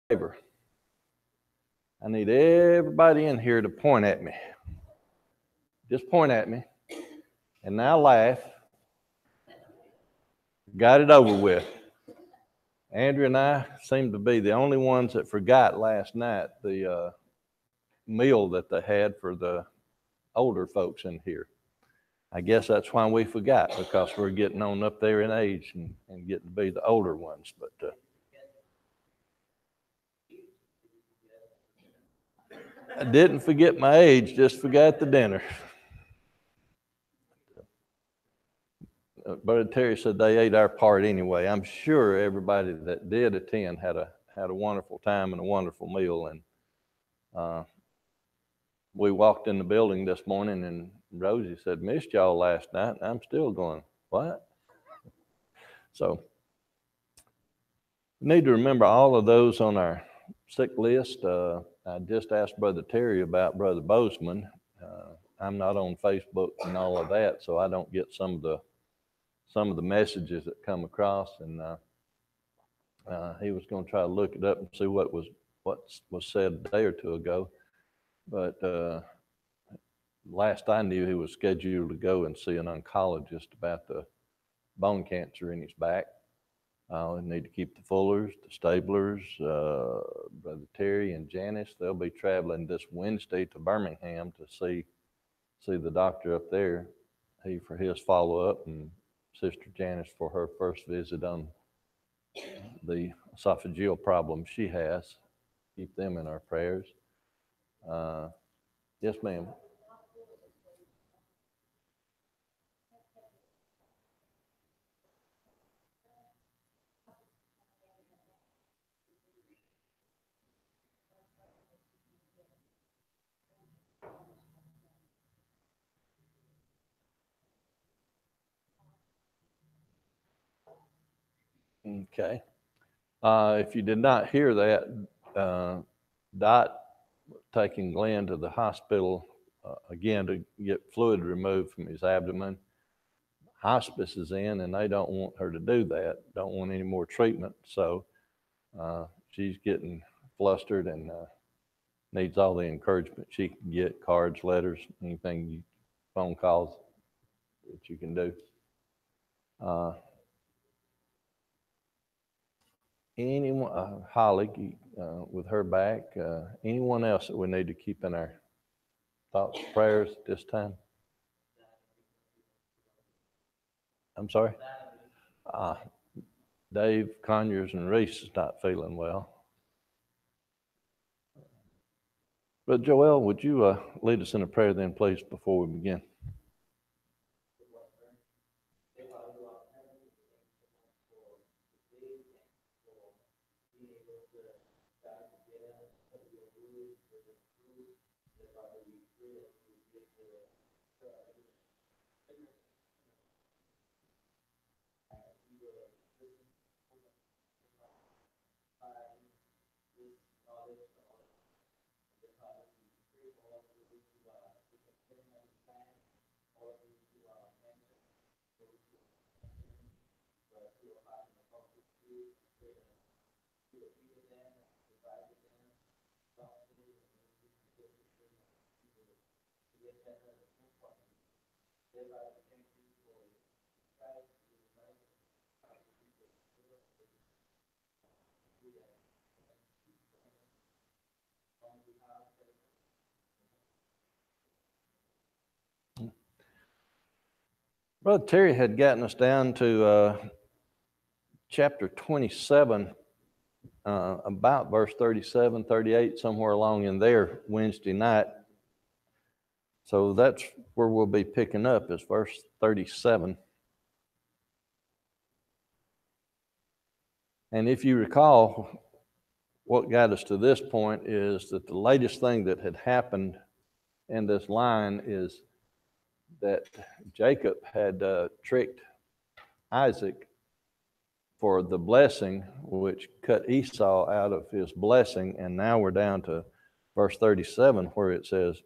favor. I need everybody in here to point at me. Just point at me. And now laugh. Got it over with. Andrea and I seem to be the only ones that forgot last night the meal that they had for the older folks in here. I guess that's why we forgot, because we're getting on up there in age and getting to be the older ones. But I didn't forget my age, just forgot the dinner. Brother Terry said they ate our part anyway. I'm sure everybody that did attend had a wonderful time and a wonderful meal. And we walked in the building this morning, and Rosie said, "Missed y'all last night." And I'm still going, "What?" So we need to remember all of those on our sick list. I just asked Brother Terry about Brother Bozeman. I'm not on Facebook and all of that, so I don't get some of the messages that come across. And he was going to try to look it up and see what was said a day or two ago. But last I knew, he was scheduled to go and see an oncologist about the bone cancer in his back. We need to keep the Fullers, the Stablers, Brother Terry and Janice. They'll be traveling this Wednesday to Birmingham to see the doctor up there. He for his follow-up, and Sister Janice for her first visit on the esophageal problem she has. Keep them in our prayers. Yes, ma'am. Okay. If you did not hear that, Dot taking Glenn to the hospital again to get fluid removed from his abdomen. Hospice is in, and they don't want her to do that. Don't want any more treatment. So she's getting flustered and needs all the encouragement she can get: cards, letters, anything, phone calls that you can do. Anyone, Holly, with her back, anyone else that we need to keep in our thoughts, prayers at this time? I'm sorry? Dave Conyers and Reese is not feeling well. But Joel, would you lead us in a prayer then, please, before we begin? Brother Terry had gotten us down to chapter 27, about verse 37, 38, somewhere along in there Wednesday night. So that's where we'll be picking up, is verse 37. And if you recall, what got us to this point is that the latest thing that had happened in this line is that Jacob had tricked Isaac for the blessing, which cut Esau out of his blessing. And now we're down to verse 37, where it says,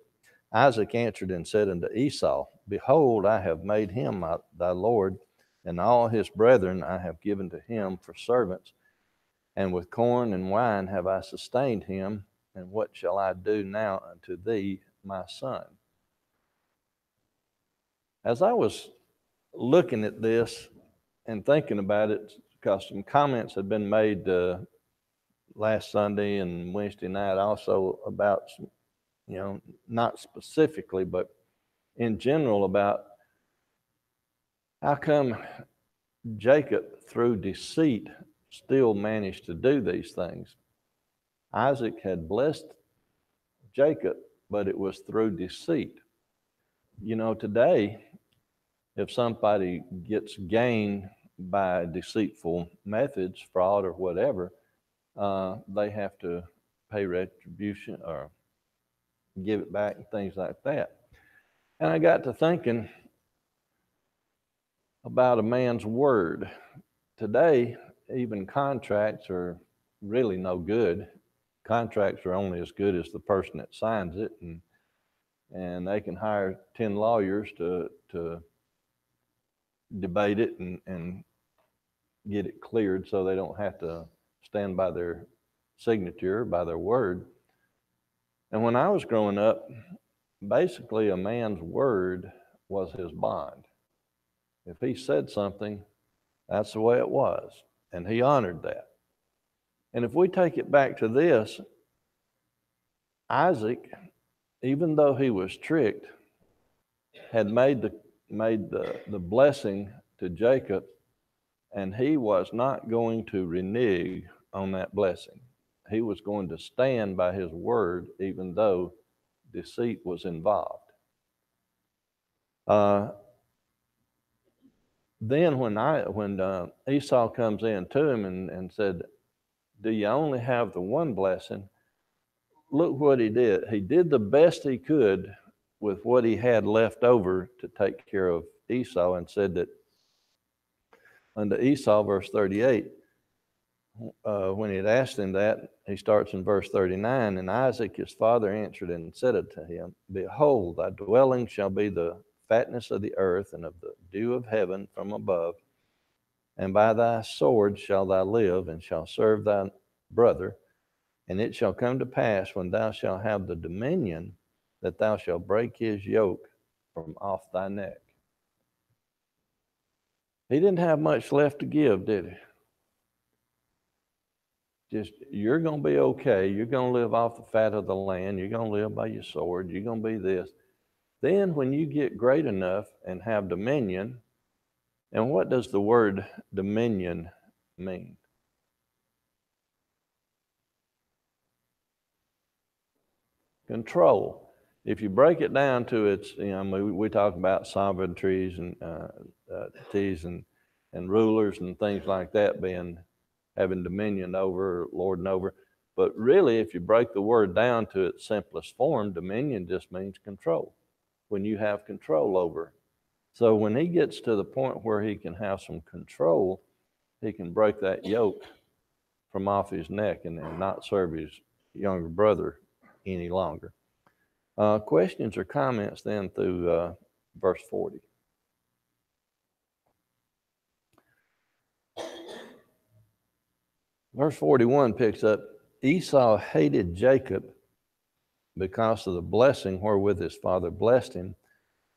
Isaac answered and said unto Esau, Behold, I have made him thy Lord, and all his brethren I have given to him for servants. and with corn and wine have I sustained him. And what shall I do now unto thee, my son? As I was looking at this and thinking about it, because some comments had been made last Sunday and Wednesday night also about some, not specifically, but in general about how come Jacob, through deceit, still managed to do these things. Isaac had blessed Jacob, but it was through deceit. Today, if somebody gets gain by deceitful methods, fraud or whatever, they have to pay retribution or give it back and things like that. And I got to thinking about a man's word. Today, even contracts are really no good. Contracts are only as good as the person that signs it, and they can hire 10 lawyers to debate it and get it cleared so they don't have to stand by their signature, by their word. And when I was growing up, basically a man's word was his bond. If he said something, that's the way it was, and he honored that. And if we take it back to this, Isaac, even though he was tricked, had made the blessing to Jacob, and he was not going to renege on that blessing. He was going to stand by his word, even though deceit was involved. Then when Esau comes in to him and said, "Do you only have the one blessing?" Look what he did. He did the best he could with what he had left over to take care of Esau, and said that unto Esau, verse 38, when he had asked him that, he starts in verse 39, and Isaac his father answered and said unto him, Behold, thy dwelling shall be the fatness of the earth and of the dew of heaven from above, and by thy sword shall thou live, and shall serve thy brother. And it shall come to pass, when thou shalt have the dominion, that thou shalt break his yoke from off thy neck. He didn't have much left to give, did he? Just, you're going to be okay. You're going to live off the fat of the land. You're going to live by your sword. You're going to be this. Then when you get great enough and have dominion, and what does the word dominion mean? Control. If you break it down to its, we talk about sovereignties and and rulers and things like that having dominion over, lording over. But really, if you break the word down to its simplest form, dominion just means control. When you have control over. So when he gets to the point where he can have some control, he can break that yoke from off his neck and not serve his younger brother any longer. Questions or comments then through verse 40? Verse 41 picks up, Esau hated Jacob because of the blessing wherewith his father blessed him.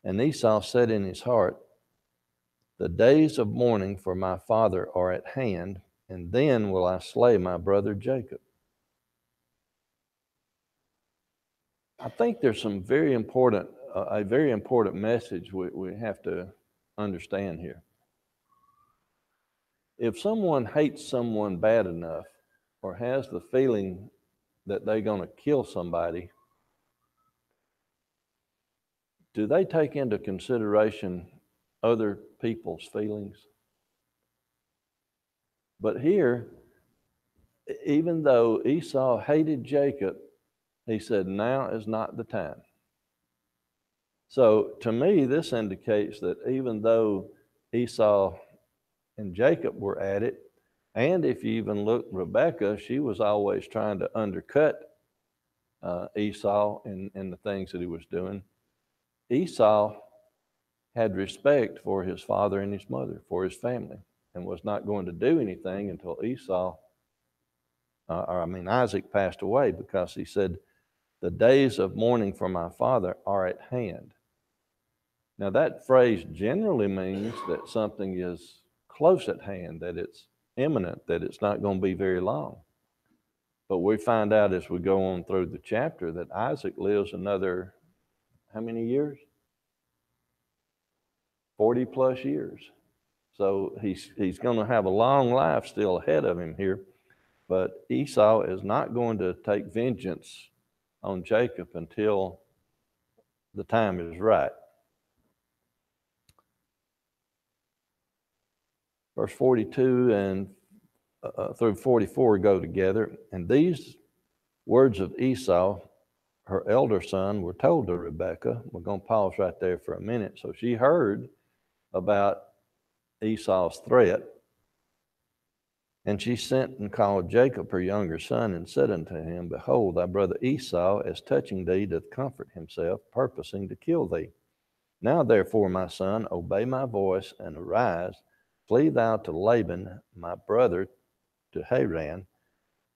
And Esau said in his heart, The days of mourning for my father are at hand, and then will I slay my brother Jacob. I think there's a very important message we have to understand here. If someone hates someone bad enough or has the feeling that they're going to kill somebody, do they take into consideration other people's feelings? But here, even though Esau hated Jacob, he said, now is not the time. So to me, this indicates that even though Esau and Jacob were at it, and if you even look at Rebekah, she was always trying to undercut Esau in the things that he was doing. Esau had respect for his father and his mother, for his family, and was not going to do anything until Esau Isaac passed away because he said, "The days of mourning for my father are at hand." Now, that phrase generally means that something is close at hand, that it's imminent, that it's not going to be very long. But we find out as we go on through the chapter that Isaac lives another, how many years? 40 plus years. So he's going to have a long life still ahead of him here. But Esau is not going to take vengeance on Jacob until the time is right. Verse 42 and through 44 go together. And these words of Esau, her elder son, were told to Rebekah. We're going to pause right there for a minute. So she heard about Esau's threat. And she sent and called Jacob, her younger son, and said unto him, Behold, thy brother Esau is touching thee to comfort himself, purposing to kill thee. Now therefore, my son, obey my voice, and arise, flee thou to Laban, my brother, to Haran,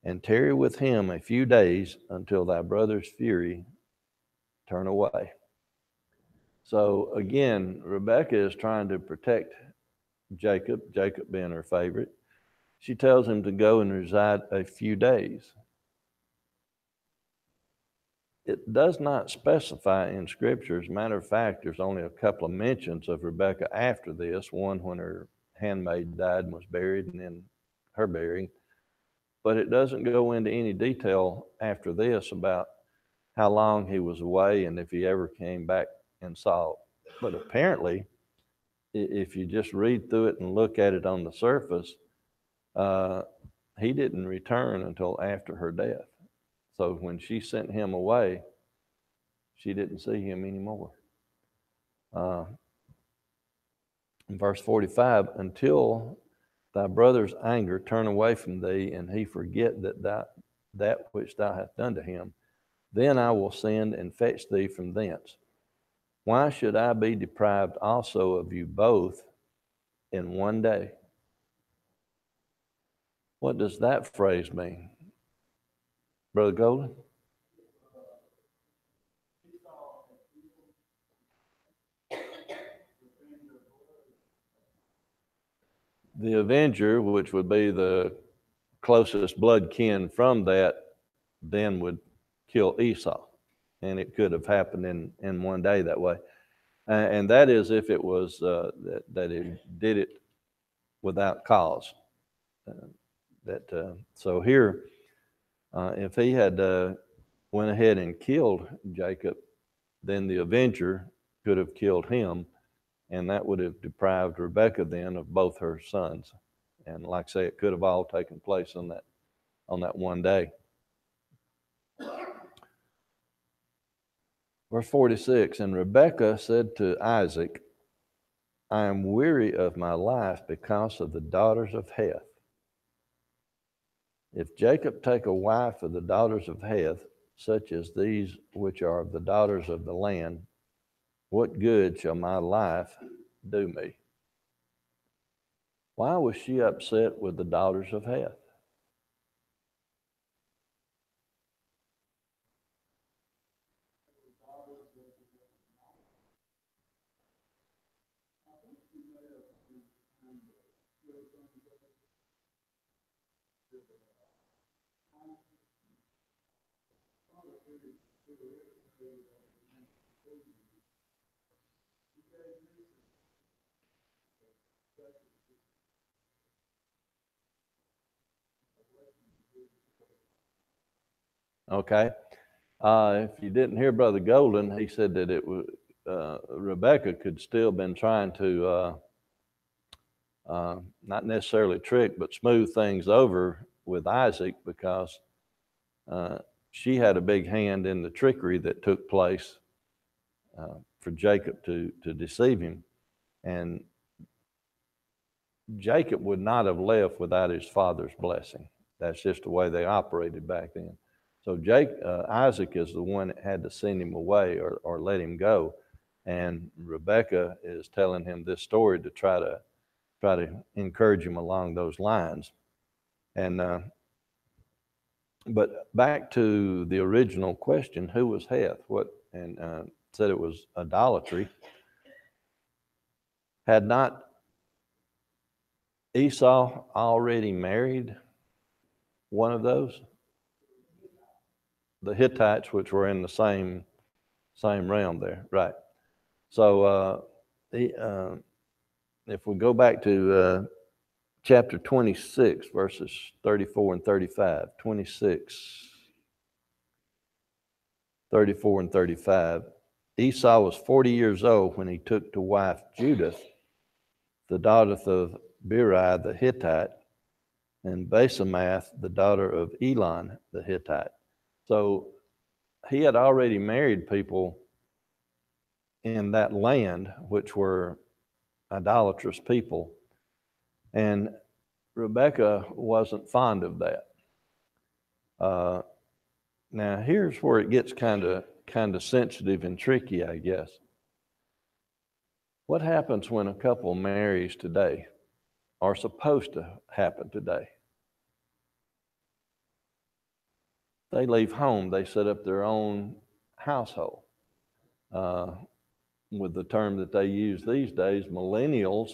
and tarry with him a few days until thy brother's fury turn away. So again, Rebekah is trying to protect Jacob being her favorite. She tells him to go and reside a few days. It does not specify in Scripture. As a matter of fact, there's only a couple of mentions of Rebekah after this. One when her handmaid died and was buried, and then her burying. But it doesn't go into any detail after this about how long he was away and if he ever came back and saw it. But apparently, if you just read through it and look at it on the surface, he didn't return until after her death. So when she sent him away, she didn't see him anymore. In verse 45, until thy brother's anger turn away from thee, and he forget that which thou hast done to him, then I will send and fetch thee from thence. Why should I be deprived also of you both in one day? What does that phrase mean? Brother Golden? The avenger, which would be the closest blood kin from that, then would kill Esau. And it could have happened in one day that way. And that is if it was that he did it without cause. So here, if he had went ahead and killed Jacob, then the avenger could have killed him, and that would have deprived Rebekah then of both her sons. And like I say, it could have all taken place on that one day. Verse 46, and Rebekah said to Isaac, I am weary of my life because of the daughters of Heth. If Jacob take a wife of the daughters of Heth, such as these which are of the daughters of the land, what good shall my life do me? Why was she upset with the daughters of Heth? Okay. If you didn't hear Brother Golden, he said that it was Rebekah could still been trying to not necessarily trick, but smooth things over with Isaac because she had a big hand in the trickery that took place for Jacob to deceive him. And Jacob would not have left without his father's blessing. That's just the way they operated back then. So Isaac is the one that had to send him away or let him go. And Rebekah is telling him this story to try to encourage him along those lines. And But back to the original question, who was Heth? Said it was idolatry. Had not Esau already married one of those? The Hittites, which were in the same realm there, right? So if we go back to chapter 26, verses 34 and 35, 26, 34 and 35, Esau was 40 years old when he took to wife Judith, the daughter of Beri the Hittite, and Basemath, the daughter of Elon the Hittite. So he had already married people in that land, which were idolatrous people. And Rebecca wasn't fond of that. Now, here's where it gets kind of sensitive and tricky, I guess. What happens when a couple marries today, or supposed to happen today? They leave home, they set up their own household. With the term that they use these days, millennials,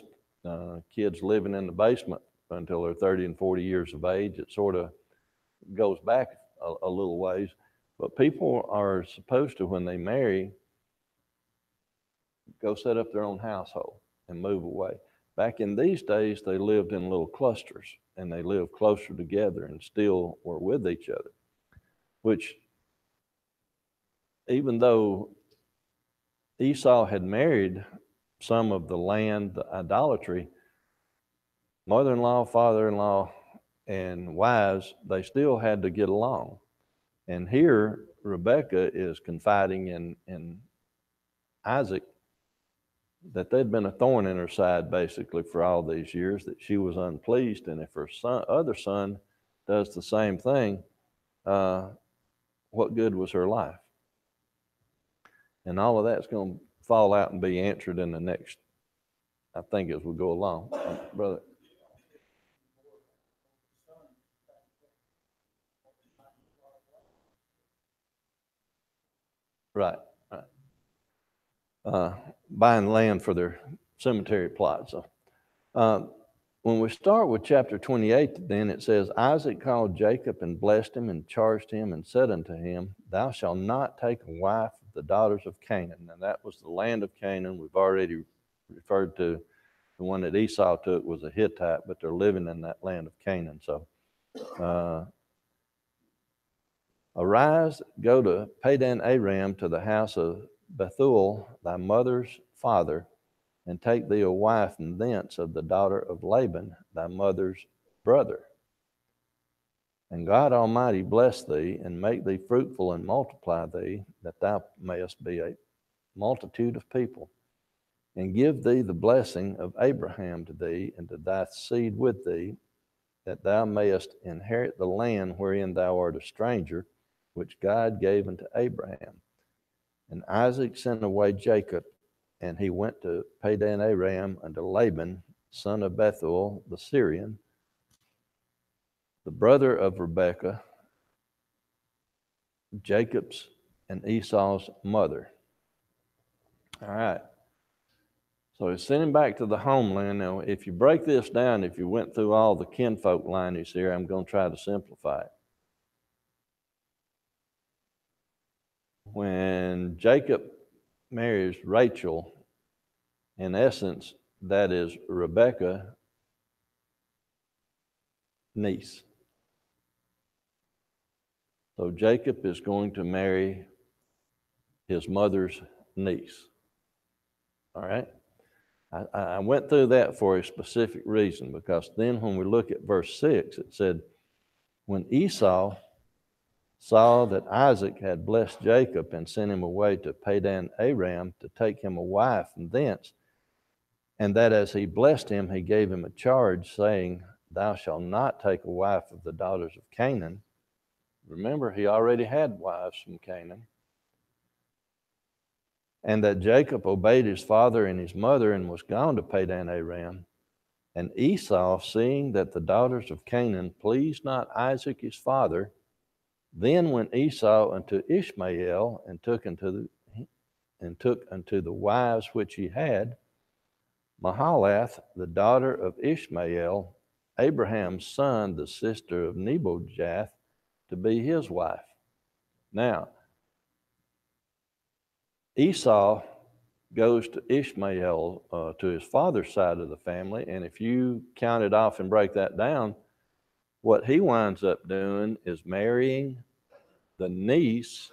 kids living in the basement until they're 30 and 40 years of age. It sort of goes back a little ways. But people are supposed to, when they marry, go set up their own household and move away. Back in these days, they lived in little clusters, and they lived closer together and still were with each other, which, even though Esau had married some of the land, the idolatry, mother-in-law, father-in-law, and wives, they still had to get along. And here, Rebecca is confiding in Isaac that there'd been a thorn in her side basically for all these years, that she was unpleased. And if her other son does the same thing, what good was her life? And all of that's going to fall out and be answered in the next, I think, as we go along. Brother. Right. Buying land for their cemetery plot. So when we start with chapter 28, then it says, Isaac called Jacob and blessed him and charged him and said unto him, Thou shalt not take a wife of the daughters of Canaan. And that was the land of Canaan. We've already referred to the one that Esau took was a Hittite, but they're living in that land of Canaan. So arise, go to Padan Aram, to the house of Bethuel, thy mother's father, and take thee a wife from thence of the daughter of Laban, thy mother's brother. And God Almighty bless thee, and make thee fruitful, and multiply thee, that thou mayest be a multitude of people, and give thee the blessing of Abraham to thee, and to thy seed with thee, that thou mayest inherit the land wherein thou art a stranger, which God gave unto Abraham. And Isaac sent away Jacob, and he went to Padan Aram unto Laban, son of Bethuel the Syrian, the brother of Rebekah, Jacob's and Esau's mother. All right. So he sent him back to the homeland. Now, if you break this down, if you went through all the kinfolk lineage here, I'm going to try to simplify it. When Jacob marries Rachel, in essence, that is Rebekah's niece. So Jacob is going to marry his mother's niece. All right? I went through that for a specific reason, because then when we look at verse 6, it said, when Esau saw that Isaac had blessed Jacob and sent him away to Padan Aram to take him a wife from thence, and that as he blessed him, he gave him a charge, saying, Thou shalt not take a wife of the daughters of Canaan. Remember, he already had wives from Canaan. And that Jacob obeyed his father and his mother and was gone to Padan Aram. And Esau, seeing that the daughters of Canaan pleased not Isaac his father, Then went Esau unto Ishmael and took unto the wives which he had Mahalath, the daughter of Ishmael, Abraham's son, the sister of Nebujath, to be his wife. Now, Esau goes to Ishmael, to his father's side of the family, and if you count it off and break that down, what he winds up doing is marrying the niece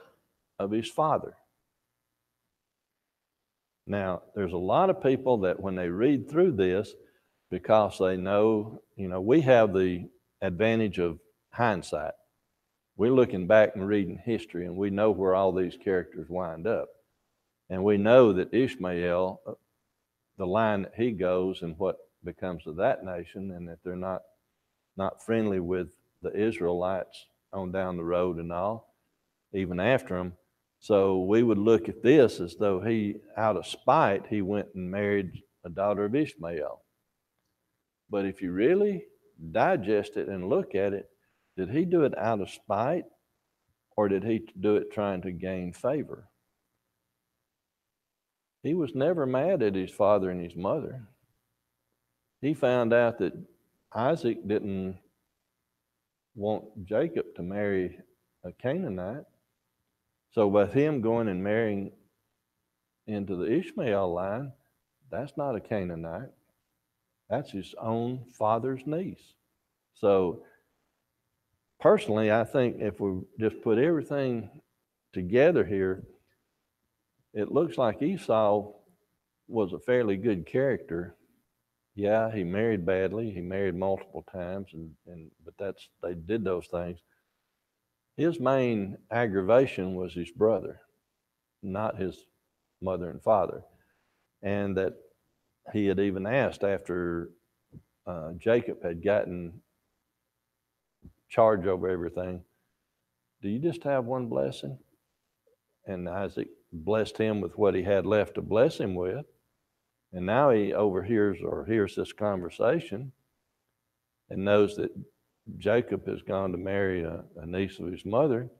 of his father. Now, there's a lot of people that when they read through this, because they know, we have the advantage of hindsight. We're looking back and reading history, and we know where all these characters wind up. And we know that Ishmael, the line that he goes and what becomes of that nation, and that they're not friendly with the Israelites on down the road and all, even after them. So we would look at this as though he, out of spite, he went and married a daughter of Ishmael. But if you really digest it and look at it, did he do it out of spite, or did he do it trying to gain favor? He was never mad at his father and his mother. He found out that Isaac didn't want Jacob to marry a Canaanite. So with him going and marrying into the Ishmael line, that's not a Canaanite. That's his own father's niece. So personally, I think if we just put everything together here, it looks like Esau was a fairly good character. Yeah, he married badly. He married multiple times, but they did those things. His main aggravation was his brother, not his mother and father. And that he had even asked after Jacob had gotten charge over everything, do you just have one blessing? And Isaac blessed him with what he had left to bless him with. And now he overhears or hears this conversation and knows that Jacob has gone to marry a niece of his mother.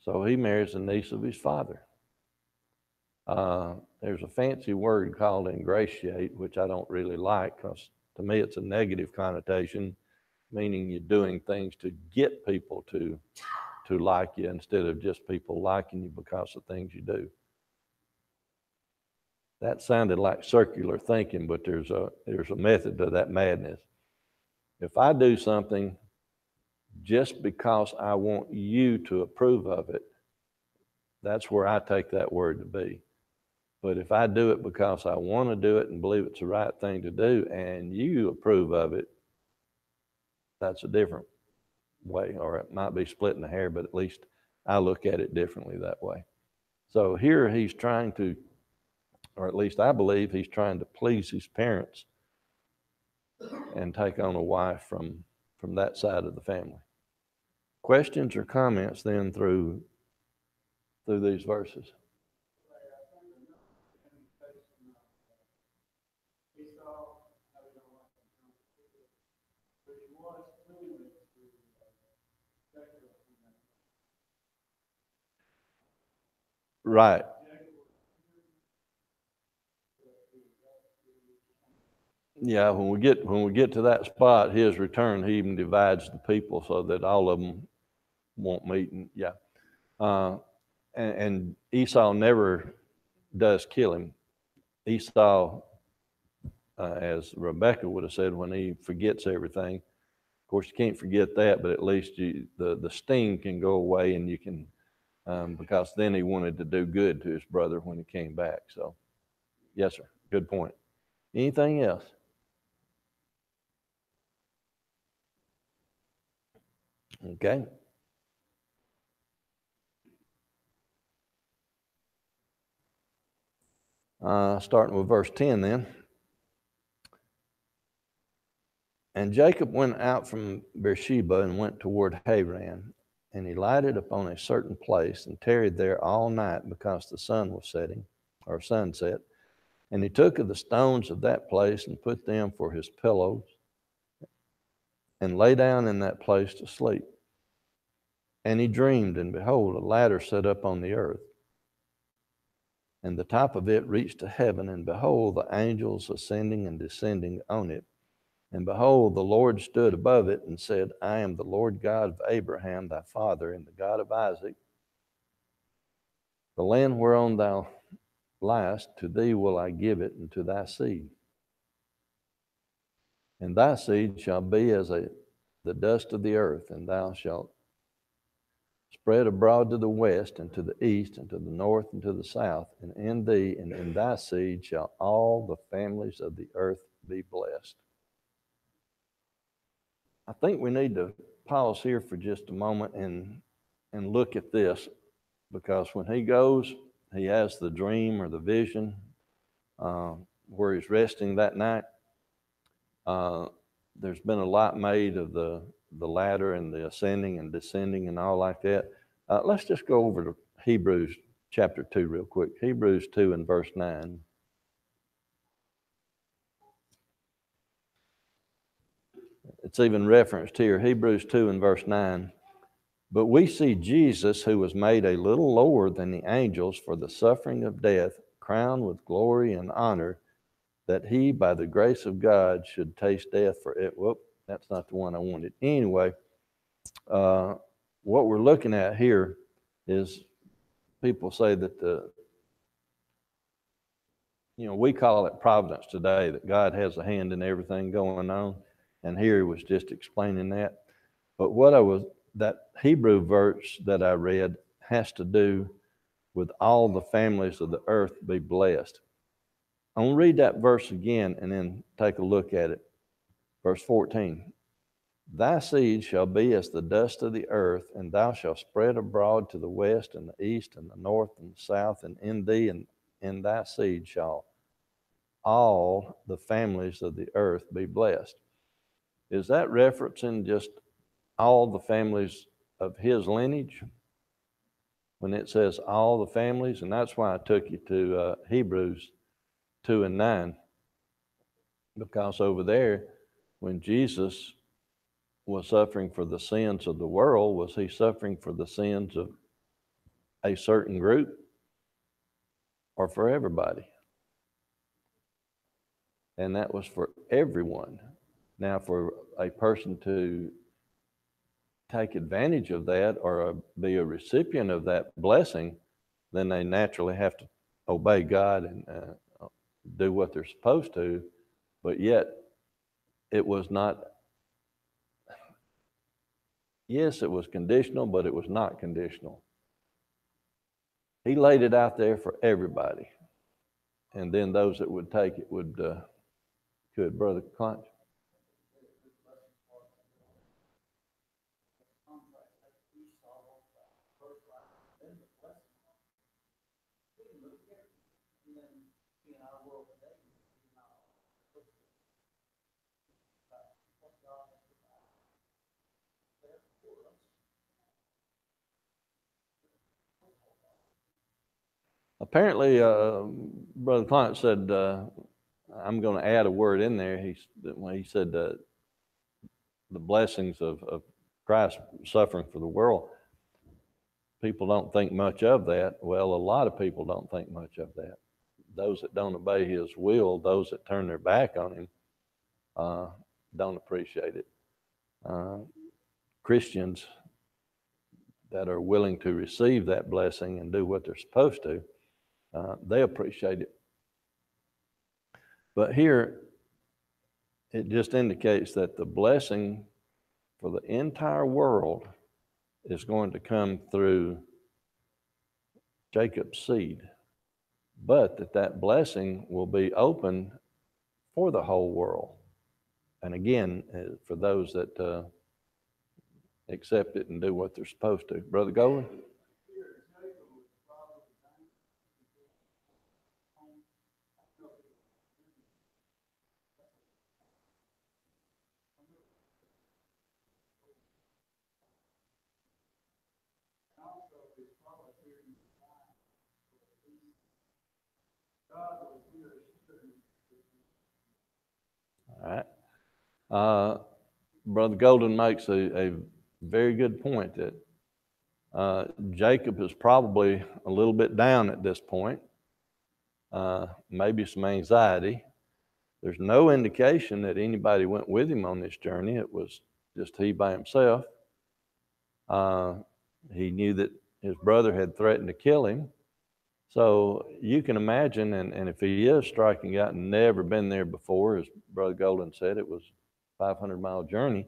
So he marries a niece of his father. There's a fancy word called ingratiate, which I don't really like because to me it's a negative connotation, meaning you're doing things to get people to like you instead of just people liking you because of things you do. That sounded like circular thinking, but there's a method to that madness. If I do something just because I want you to approve of it, that's where I take that word to be. But if I do it because I want to do it and believe it's the right thing to do and you approve of it, that's a different way, or it might be splitting the hair, but at least I look at it differently that way. So here he's trying to, or at least I believe he's trying to please his parents and take on a wife from that side of the family. Questions or comments then through these verses? Right. Yeah, when we get to that spot, his return, he even divides the people so that all of them won't meet. And yeah, and Esau never does kill him. Esau, as Rebecca would have said, when he forgets everything. Of course, you can't forget that, but at least the sting can go away, and you can, because then he wanted to do good to his brother when he came back. So, yes, sir. Good point. Anything else? Okay. Starting with verse 10 then. And Jacob went out from Beersheba and went toward Haran, and he lighted upon a certain place and tarried there all night because the sun was setting, or sunset. And he took of the stones of that place and put them for his pillows and lay down in that place to sleep. And he dreamed, and behold, a ladder set up on the earth, and the top of it reached to heaven, and behold, the angels ascending and descending on it. And behold, the Lord stood above it and said, I am the Lord God of Abraham thy father, and the God of Isaac. The land whereon thou liest, to thee will I give it, and to thy seed. And thy seed shall be as the dust of the earth, and thou shalt spread abroad to the west, and to the east, and to the north, and to the south. And in thee and in thy seed shall all the families of the earth be blessed. I think we need to pause here for just a moment and look at this, because when he goes, he has the dream or the vision where he's resting that night. There's been a lot made of the ladder and the ascending and descending and all like that. Let's just go over to Hebrews chapter 2 real quick. Hebrews 2 and verse 9. It's even referenced here, Hebrews 2 and verse 9. But we see Jesus, who was made a little lower than the angels for the suffering of death, crowned with glory and honor, that he, by the grace of God, should taste death for it. Whoop, that's not the one I wanted. Anyway, what we're looking at here is people say that we call it providence today, that God has a hand in everything going on. And here he was just explaining that. But that Hebrew verse that I read has to do with all the families of the earth be blessed. I'm going to read that verse again and then take a look at it. Verse 14. Thy seed shall be as the dust of the earth, and thou shalt spread abroad to the west and the east and the north and the south, and in thee and in thy seed shall all the families of the earth be blessed. Is that referencing just all the families of his lineage? When it says all the families, and that's why I took you to Hebrews 2 and 9, because over there, when Jesus was suffering for the sins of the world, was he suffering for the sins of a certain group or for everybody? And that was for everyone. Now, for a person to take advantage of that or be a recipient of that blessing, then they naturally have to obey God and do what they're supposed to. But yet, it was not, yes, it was conditional, but it was not conditional. He laid it out there for everybody. And then those that would take it would, could, Brother Clunch. Apparently, Brother Client said, I'm going to add a word in there. When he said the blessings of Christ suffering for the world, people don't think much of that. Well, a lot of people don't think much of that. Those that don't obey his will, those that turn their back on him, don't appreciate it. Christians that are willing to receive that blessing and do what they're supposed to, they appreciate it. But here, it just indicates that the blessing for the entire world is going to come through Jacob's seed, but that blessing will be open for the whole world. And again, for those that accept it and do what they're supposed to. Brother Golden? All right. Brother Golden makes a very good point that Jacob is probably a little bit down at this point, maybe some anxiety. There's no indication that anybody went with him on this journey. It was just he by himself. He knew that his brother had threatened to kill him. So you can imagine, and if he is striking out and never been there before, as Brother Golden said, it was a 500-mile journey.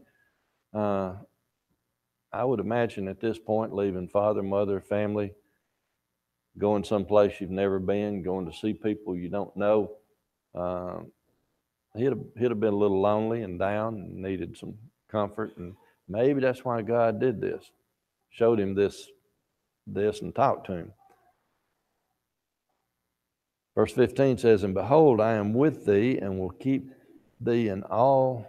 I would imagine at this point, leaving father, mother, family, going someplace you've never been, going to see people you don't know, he'd have been a little lonely and down and needed some comfort. And maybe that's why God did this, showed him this and talked to him. Verse 15 says, "And behold, I am with thee and will keep thee in all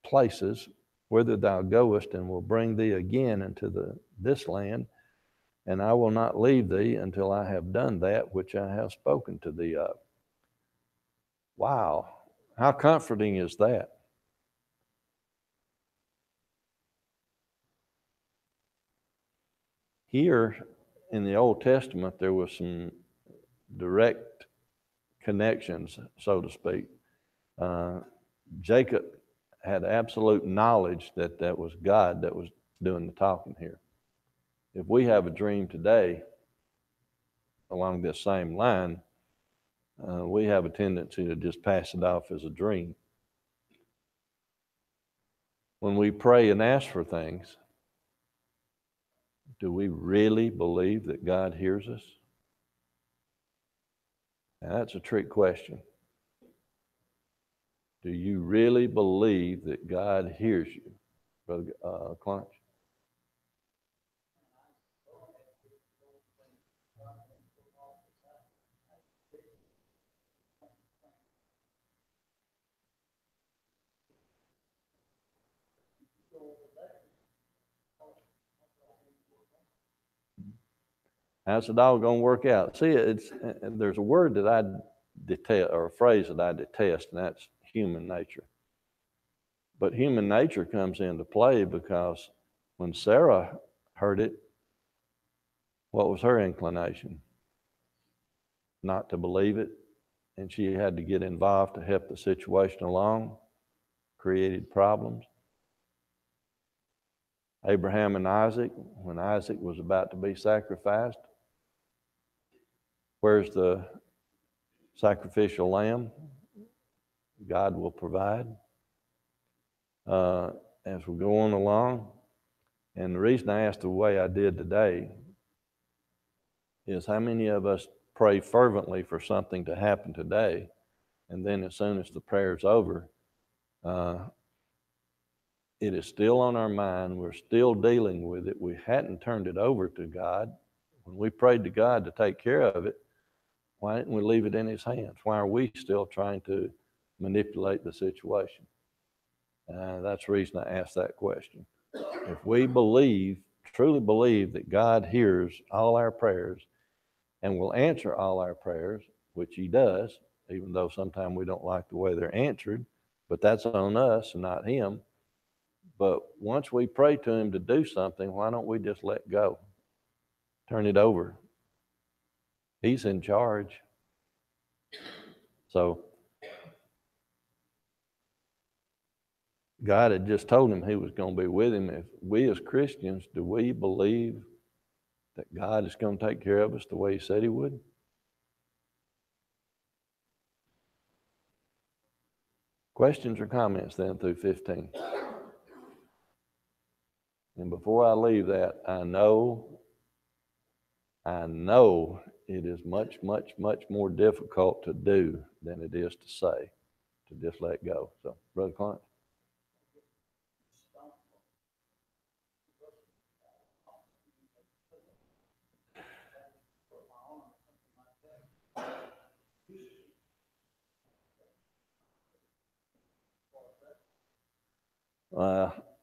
places whither thou goest, and will bring thee again into this land, and I will not leave thee until I have done that which I have spoken to thee of." Wow, how comforting is that? Here in the Old Testament, there was some direct connections, so to speak. Jacob had absolute knowledge that that was God that was doing the talking here. If we have a dream today along this same line, we have a tendency to just pass it off as a dream. When we pray and ask for things, do we really believe that God hears us? Now, that's a trick question. Do you really believe that God hears you, Brother Clarence? How's it all going to work out? See, there's a word that I detest, or a phrase that I detest, and that's human nature. But human nature comes into play because when Sarah heard it, what was her inclination? Not to believe it. And she had to get involved to help the situation along, created problems. Abraham and Isaac, when Isaac was about to be sacrificed, where's the sacrificial lamb? God will provide. As we go on along, and the reason I asked the way I did today is how many of us pray fervently for something to happen today, and then as soon as the prayer's over, it is still on our mind, we're still dealing with it, we hadn't turned it over to God. When we prayed to God to take care of it, why didn't we leave it in His hands? Why are we still trying to manipulate the situation? That's the reason I asked that question. If we truly believe that God hears all our prayers and will answer all our prayers, which He does, even though sometimes we don't like the way they're answered, but that's on us and not Him. But once we pray to Him to do something, why don't we just let go? Turn it over. He's in charge. So God had just told him He was going to be with him. If we as Christians, do we believe that God is going to take care of us the way He said He would? Questions or comments then through 15? And before I leave that, I know it is much, much, much more difficult to do than it is to say, to just let go. So, Brother Clarence.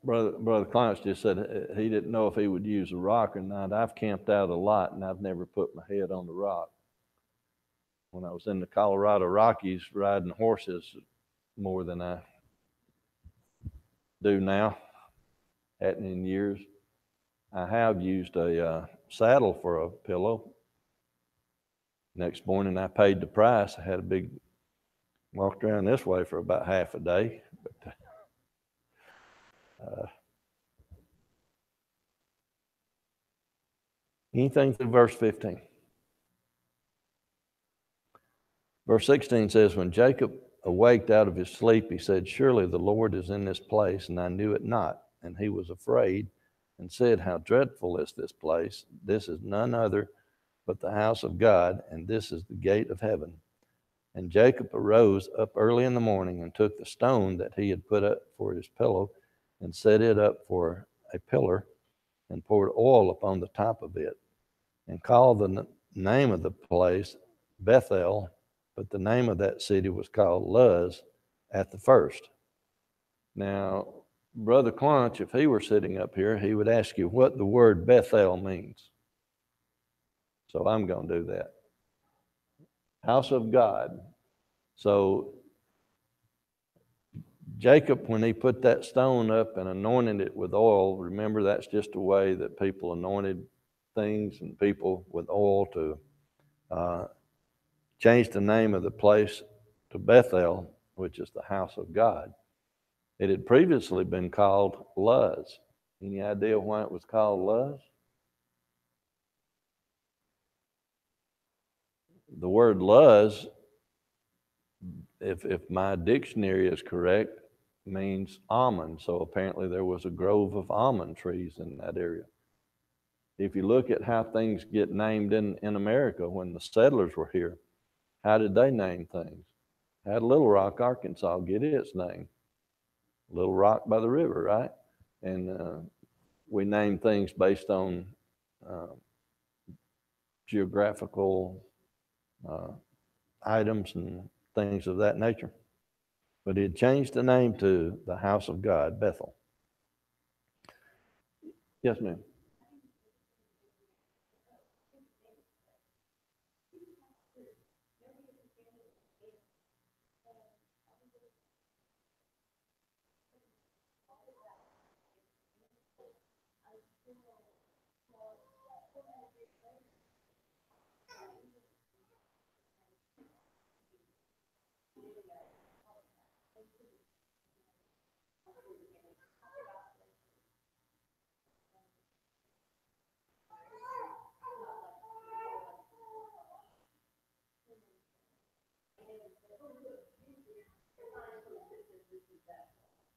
Brother Clarence just said he didn't know if he would use a rock or not. I've camped out a lot, and I've never put my head on the rock. When I was in the Colorado Rockies riding horses more than I do now, hadn't in years. I have used a saddle for a pillow. Next morning, I paid the price. I had walked around this way for about half a day. But, anything through verse 15? Verse 16 says, when Jacob awaked out of his sleep, he said, surely the Lord is in this place, and I knew it not. And he was afraid and said, how dreadful is this place? This is none other but the house of God, and this is the gate of heaven. And Jacob arose up early in the morning and took the stone that he had put up for his pillow and set it up for a pillar and poured oil upon the top of it and called the name of the place Bethel, but the name of that city was called Luz at the first. Now, Brother Clunch, if he were sitting up here, he would ask you what the word Bethel means. So I'm going to do that. House of God. So Jacob, when he put that stone up and anointed it with oil, remember that's just a way that people anointed things and people with oil to change the name of the place to Bethel, which is the house of God. It had previously been called Luz. Any idea why it was called Luz? The word Luz, if my dictionary is correct, means almond. So apparently there was a grove of almond trees in that area. If you look at how things get named in America, when the settlers were here, how did they name things? How did Little Rock, Arkansas get its name? Little Rock by the river, right? And we name things based on geographical items and things of that nature. But he had changed the name to the house of God, Bethel. Yes, ma'am.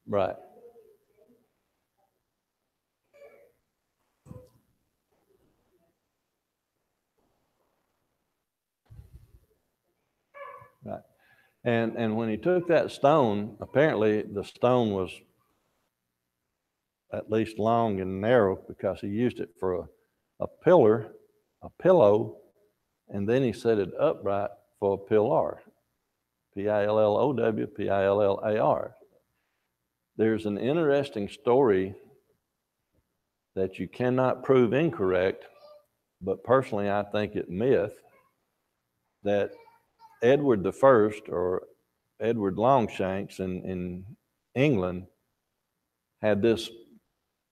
Right. Right. And when he took that stone, apparently the stone was at least long and narrow because he used it for a pillar, a pillow, and then he set it upright for a pillar. Pillow, pillar. There's an interesting story that you cannot prove incorrect, but personally I think it myth, that Edward I, or Edward Longshanks in England, had this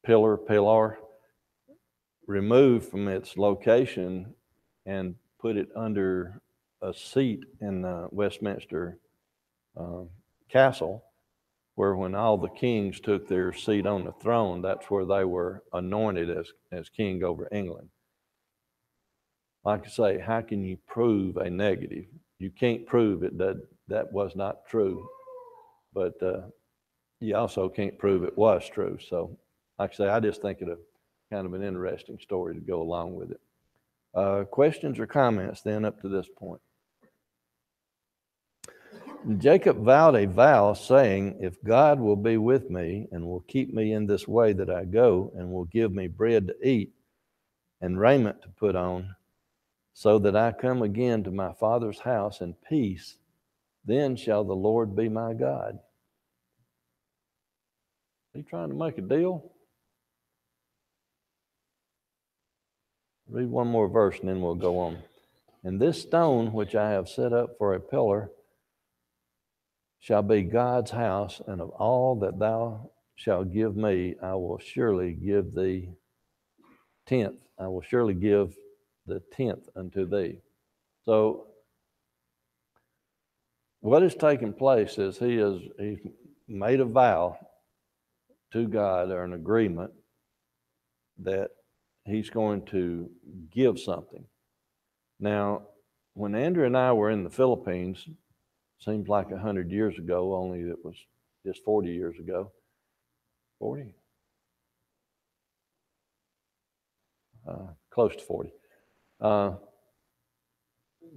pillar removed from its location and put it under a seat in Westminster Castle, where when all the kings took their seat on the throne, that's where they were anointed as king over England. Like I say, how can you prove a negative? You can't prove it that was not true, but you also can't prove it was true. So, like I say, I just think it a kind of an interesting story to go along with it. Questions or comments then up to this point? Jacob vowed a vow, saying, if God will be with me and will keep me in this way that I go, and will give me bread to eat and raiment to put on, so that I come again to my father's house in peace, then shall the Lord be my God. Are you trying to make a deal? Read one more verse and then we'll go on. And this stone which I have set up for a pillar shall be God's house, and of all that thou shalt give me, I will surely give thee tenth, I will surely give the tenth unto thee. So what is taking place is he's made a vow to God, or an agreement, that he's going to give something. Now, when Andrew and I were in the Philippines, seems like 100 years ago, only it was just 40 years ago. 40? Close to 40.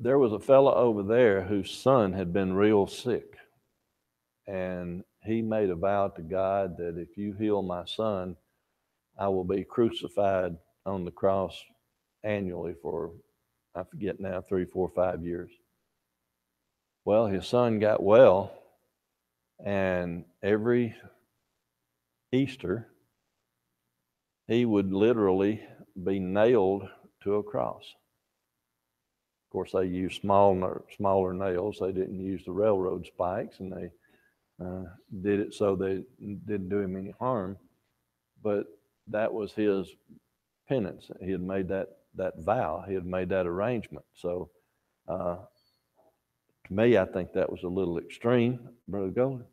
There was a fellow over there whose son had been real sick. And he made a vow to God that if you heal my son, I will be crucified on the cross annually for, I forget now, 3, 4, 5 years. Well, his son got well, and every Easter, he would literally be nailed to a cross. Of course, they used smaller nails. They didn't use the railroad spikes, and they did it so they didn't do him any harm. But that was his penance. He had made that vow. He had made that arrangement. So to me, I think that was a little extreme. Brother Golden?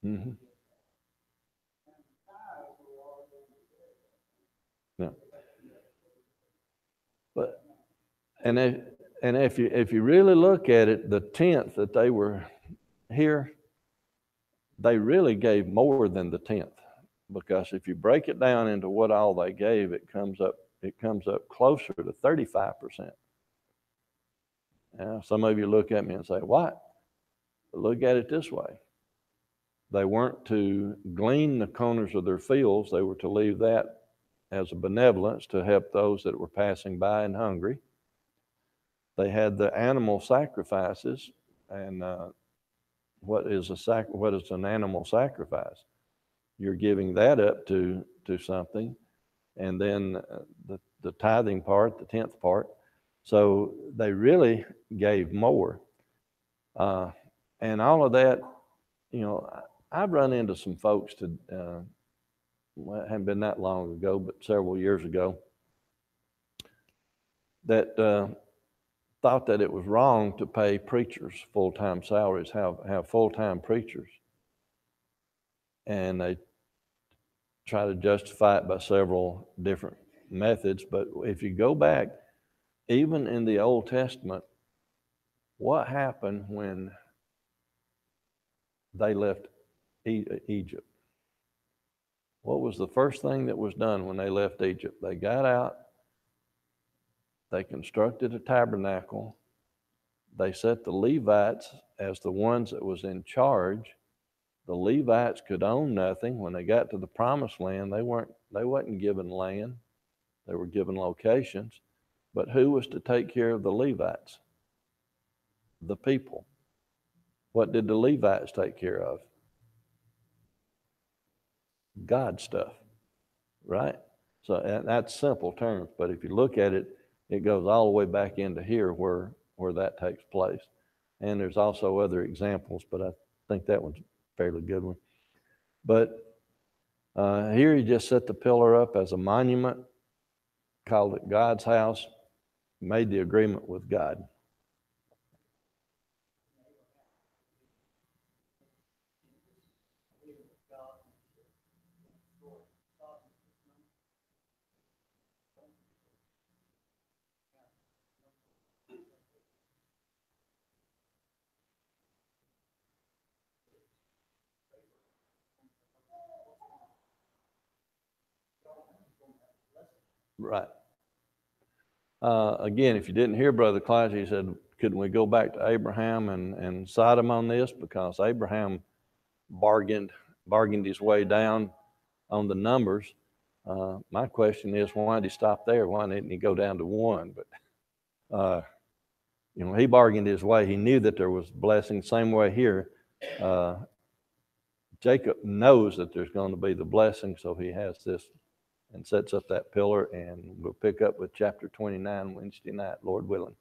Mm-hmm. Yeah. But if you really look at it, the tenth that they were here, they really gave more than the tenth, because if you break it down into what all they gave, it comes up closer to 35%. Now, some of you look at me and say, "What?" But look at it this way: they weren't to glean the corners of their fields; they were to leave that as a benevolence to help those that were passing by and hungry. They had the animal sacrifices, and what is an animal sacrifice? You're giving that up to something, and then the tithing part, the tenth part. So they really gave more, and all of that. You know, I've run into some folks well, it hadn't been that long ago, but several years ago, that thought that it was wrong to pay preachers full-time salaries, have full-time preachers. And they try to justify it by several different methods. But if you go back, even in the Old Testament, what happened when they left Egypt? What was the first thing that was done when they left Egypt? They got out, they constructed a tabernacle, they set the Levites as the ones that was in charge. The Levites could own nothing. When they got to the promised land, they wasn't given land. They were given locations. But who was to take care of the Levites? The people. What did the Levites take care of? God stuff, right? So that's simple terms, but if you look at it, it goes all the way back into here where that takes place. And there's also other examples, but I think that one's a fairly good one. But here he just set the pillar up as a monument, called it God's house, made the agreement with God. Right. Again, if you didn't hear Brother Clancy, he said, couldn't we go back to Abraham and Sodom on this? Because Abraham bargained his way down on the numbers. My question is, why did he stop there? Why didn't he go down to one? But, he bargained his way. He knew that there was blessing. Same way here. Jacob knows that there's going to be the blessing, so he has this and sets up that pillar, and we'll pick up with chapter 29 Wednesday night, Lord willing.